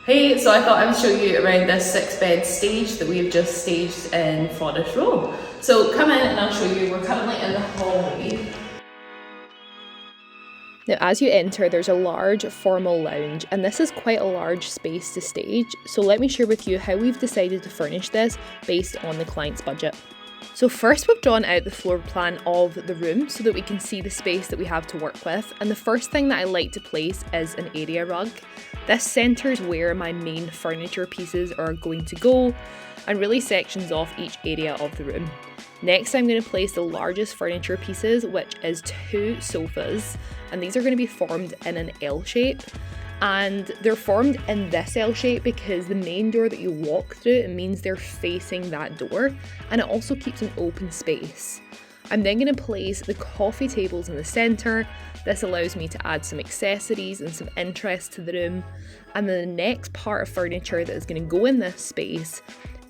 Hey, so I thought I would show you around this 6-bed stage that we have just staged in Forest Row. So come in and I'll show you, we're currently in the hallway. Now as you enter, there's a large formal lounge, and this is quite a large space to stage, so let me share with you how we've decided to furnish this based on the client's budget. So first we've drawn out the floor plan of the room so that we can see the space that we have to work with, and the first thing that I like to place is an area rug. This centres where my main furniture pieces are going to go and really sections off each area of the room. Next I'm going to place the largest furniture pieces, which is 2 sofas, and these are going to be formed in an L shape. And they're formed in this L shape because the main door that you walk through, it means they're facing that door, and it also keeps an open space. I'm then going to place the coffee tables in the centre. This allows me to add some accessories and some interest to the room. And then the next part of furniture that is going to go in this space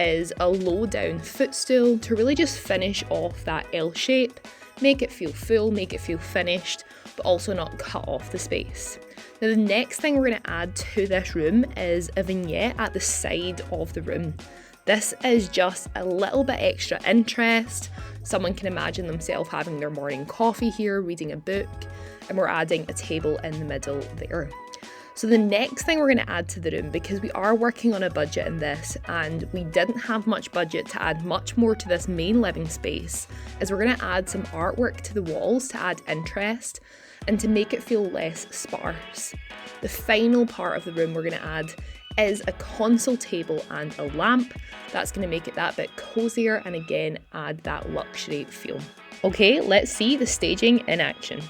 is a low down footstool to really just finish off that L shape, make it feel full, make it feel finished, but also not cut off the space. Now the next thing we're going to add to this room is a vignette at the side of the room. This is just a little bit extra interest. Someone can imagine themselves having their morning coffee here, reading a book, and we're adding a table in the middle there. So the next thing we're going to add to the room, because we are working on a budget in this and we didn't have much budget to add much more to this main living space, is we're going to add some artwork to the walls to add interest and to make it feel less sparse. The final part of the room we're going to add is a console table and a lamp. That's going to make it that bit cozier and again add that luxury feel. Okay, let's see the staging in action.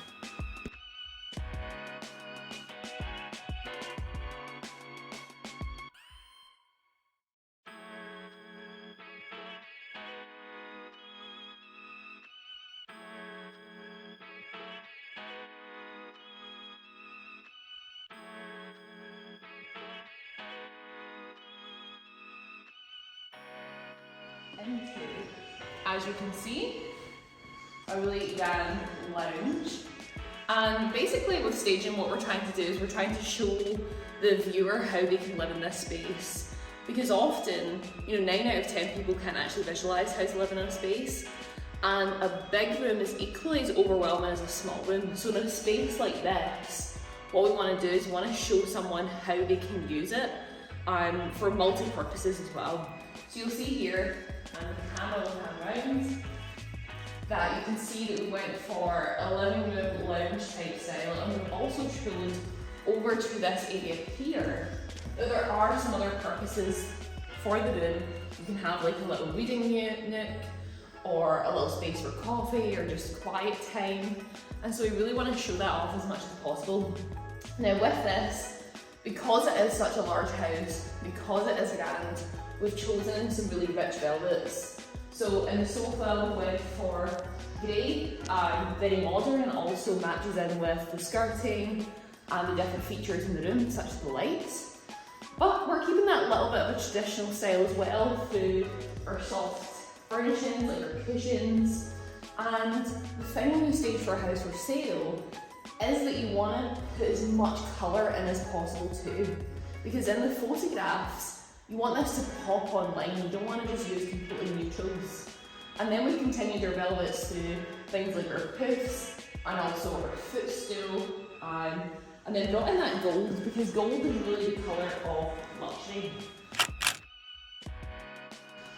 Into, as you can see, a really grand lounge. And basically with staging, what we're trying to do is we're trying to show the viewer how they can live in this space. Because often, 9 out of 10 people can't actually visualise how to live in a space. And a big room is equally as overwhelming as a small room. So in a space like this, what we want to do is we want to show someone how they can use it for multi-purposes as well. So you'll see here, and the camera will pan around, that you can see that we went for a living room lounge type style, and we've also showed over to this area here that there are some other purposes for the room. You can have like a little reading nook, or a little space for coffee, or just quiet time. And so we really want to show that off as much as possible. Now with this, because it is such a large house, because it is grand, we've chosen some really rich velvets. So in the sofa we went for grey, very modern, and also matches in with the skirting and the different features in the room, such as the lights. But we're keeping that little bit of a traditional style as well through our soft furnishings, like our cushions. And the thing when you stage for a house for sale is that you want to put as much colour in as possible too. Because in the photographs, you want this to pop online, you don't want to just use completely neutrals. And then we continued our velvets through things like our poofs and also our footstool, and then brought in that gold, because gold is really the colour of luxury.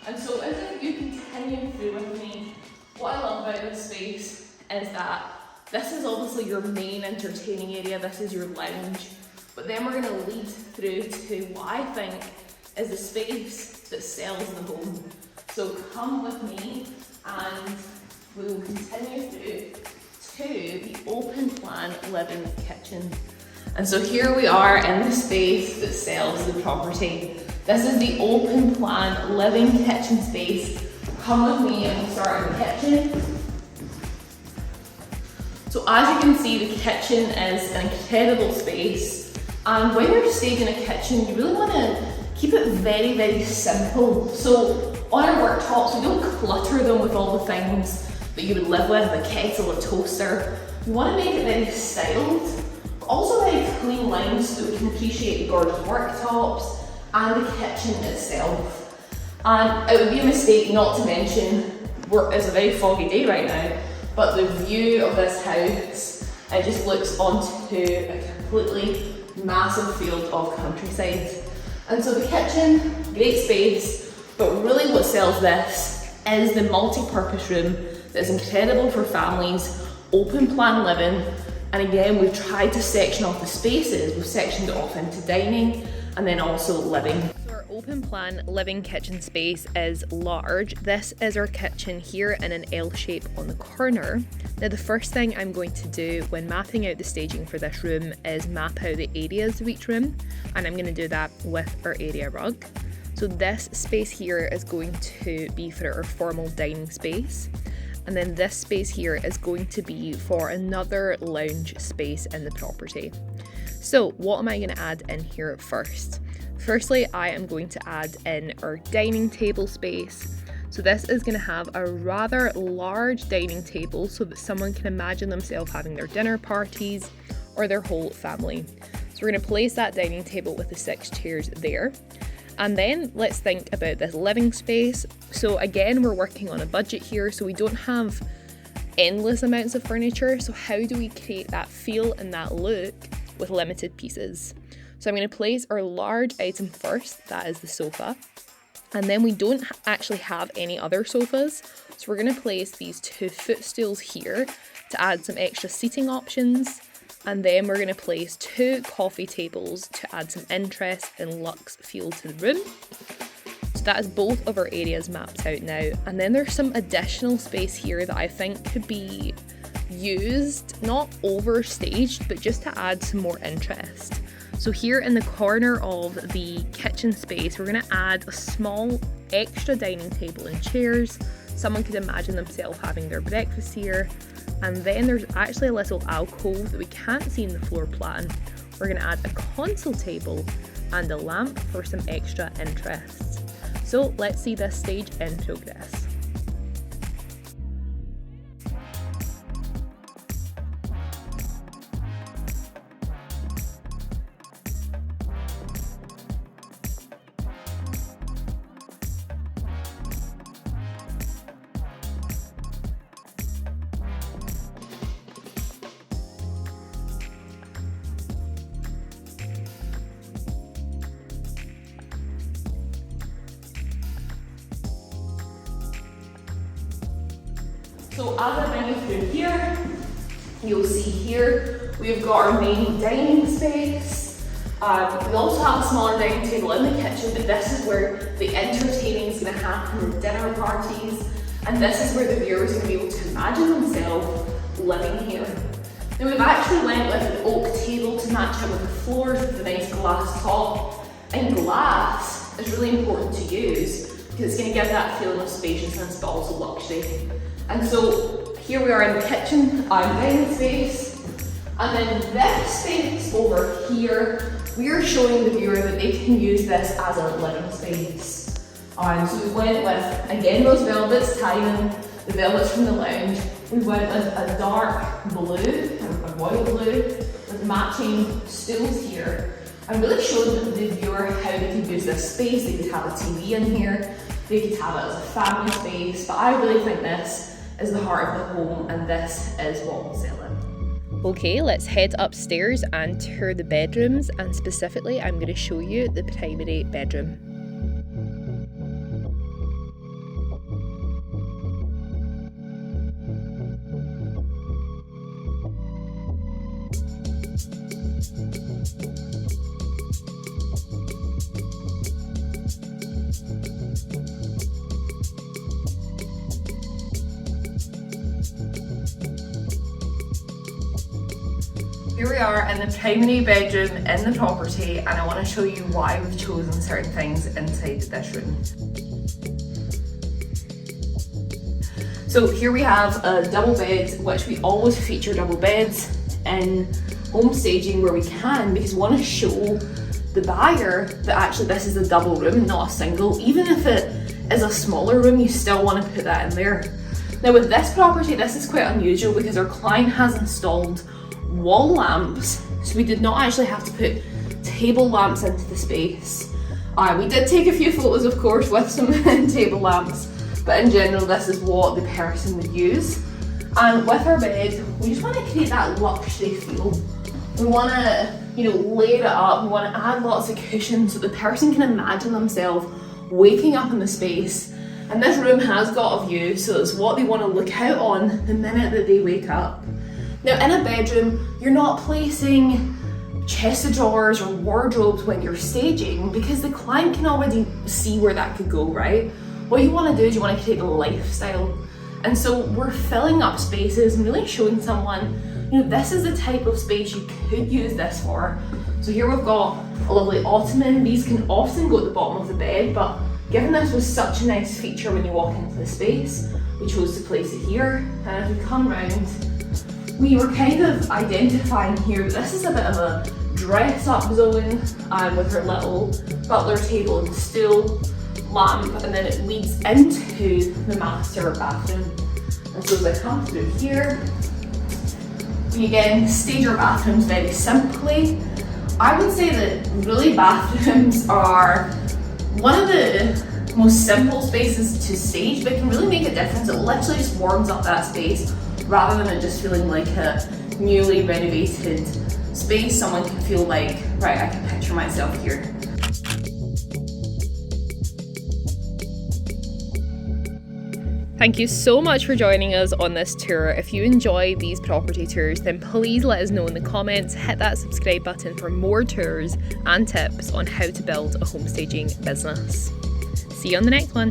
And so as you continue through with me, what I love about this space is that this is obviously your main entertaining area, this is your lounge, but then we're going to lead through to what I think is the space that sells the home. So come with me and we will continue through to the open plan living kitchen. And so here we are in the space that sells the property. This is the open plan living kitchen space. Come with me and we'll start in the kitchen. So as you can see, the kitchen is an incredible space. And when you're staging a kitchen, you really want to keep it very, very simple. So on our worktops, we don't clutter them with all the things that you would live with, a kettle, a toaster. We want to make it very styled, but also very clean lines so that we you can appreciate the gorgeous worktops and the kitchen itself. And it would be a mistake not to mention, it's a very foggy day right now, but the view of this house, it just looks onto a completely massive field of countryside. And so the kitchen, great space, but really what sells this is the multi-purpose room that's incredible for families, open plan living. And again, we've tried to section off the spaces. We've sectioned it off into dining and then also living. So our open plan living kitchen space is large. This is our kitchen here in an L shape on the corner. Now the first thing I'm going to do when mapping out the staging for this room is map out the areas of each room, and I'm going to do that with our area rug. So this space here is going to be for our formal dining space. And then this space here is going to be for another lounge space in the property. So what am I going to add in here first? Firstly, I am going to add in our dining table space. So this is going to have a rather large dining table so that someone can imagine themselves having their dinner parties or their whole family. So we're going to place that dining table with the 6 chairs there. And then let's think about this living space. So again, we're working on a budget here, so we don't have endless amounts of furniture. So how do we create that feel and that look with limited pieces? So I'm going to place our large item first, that is the sofa. And then we don't actually have any other sofas. So we're going to place these 2 footstools here to add some extra seating options. And then we're going to place 2 coffee tables to add some interest and luxe feel to the room. So that is both of our areas mapped out now. And then there's some additional space here that I think could be used, not overstaged, but just to add some more interest. So here in the corner of the kitchen space, we're going to add a small extra dining table and chairs. Someone could imagine themselves having their breakfast here. And then there's actually a little alcove that we can't see in the floor plan. We're going to add a console table and a lamp for some extra interest. So let's see this stage in progress. So as I bring you through here, you'll see here we've got our main dining space. We also have a smaller dining table in the kitchen, but this is where the entertaining is going to happen, the dinner parties, and this is where the viewers are going to be able to imagine themselves living here. Now we've actually went with an oak table to match it with the floors with a nice glass top, and glass is really important to use because it's going to give that feeling of spaciousness but also luxury. And so here we are in the kitchen, our dining space, and then this space over here, we are showing the viewer that they can use this as a living space. So we went with, again, those velvets, tying the velvets from the lounge. We went with a dark blue, a royal blue, with matching stools here, and really showed the viewer how they could use this space. They could have a TV in here, they could have it as a family space, but I really think this is the heart of the home, and this is what will sell it. Okay, let's head upstairs and tour the bedrooms, and specifically I'm going to show you the primary bedroom. Here we are in the primary bedroom in the property, and I want to show you why we've chosen certain things inside this room. So here we have a double bed, which we always feature double beds in home staging where we can, because we want to show the buyer that actually this is a double room, not a single. Even if it is a smaller room, you still want to put that in there. Now with this property, this is quite unusual because our client has installed wall lamps, so we did not actually have to put table lamps into the space. We did take a few photos, of course, with some table lamps, but in general, this is what the person would use. And with our bed, we just want to create that luxury feel. We want to, layer it up. We want to add lots of cushions so the person can imagine themselves waking up in the space. And this room has got a view, so it's what they want to look out on the minute that they wake up. Now, in a bedroom, you're not placing chests of drawers or wardrobes when you're staging because the client can already see where that could go, right? What you want to do is you want to create a lifestyle. And so we're filling up spaces and really showing someone, this is the type of space you could use this for. So here we've got a lovely ottoman. These can often go at the bottom of the bed, but given this was such a nice feature when you walk into the space, we chose to place it here. And as we come round, we were kind of identifying here that this is a bit of a dress-up zone with her little butler table and stool, lamp, and then it leads into the master bathroom. And so as I come through here, we again stage our bathrooms very simply. I would say that really bathrooms are one of the most simple spaces to stage, but can really make a difference. It literally just warms up that space rather than it just feeling like a newly renovated space. Someone can feel like, right, I can picture myself here. Thank you so much for joining us on this tour. If you enjoy these property tours, then please let us know in the comments. Hit that subscribe button for more tours and tips on how to build a home staging business. See you on the next one.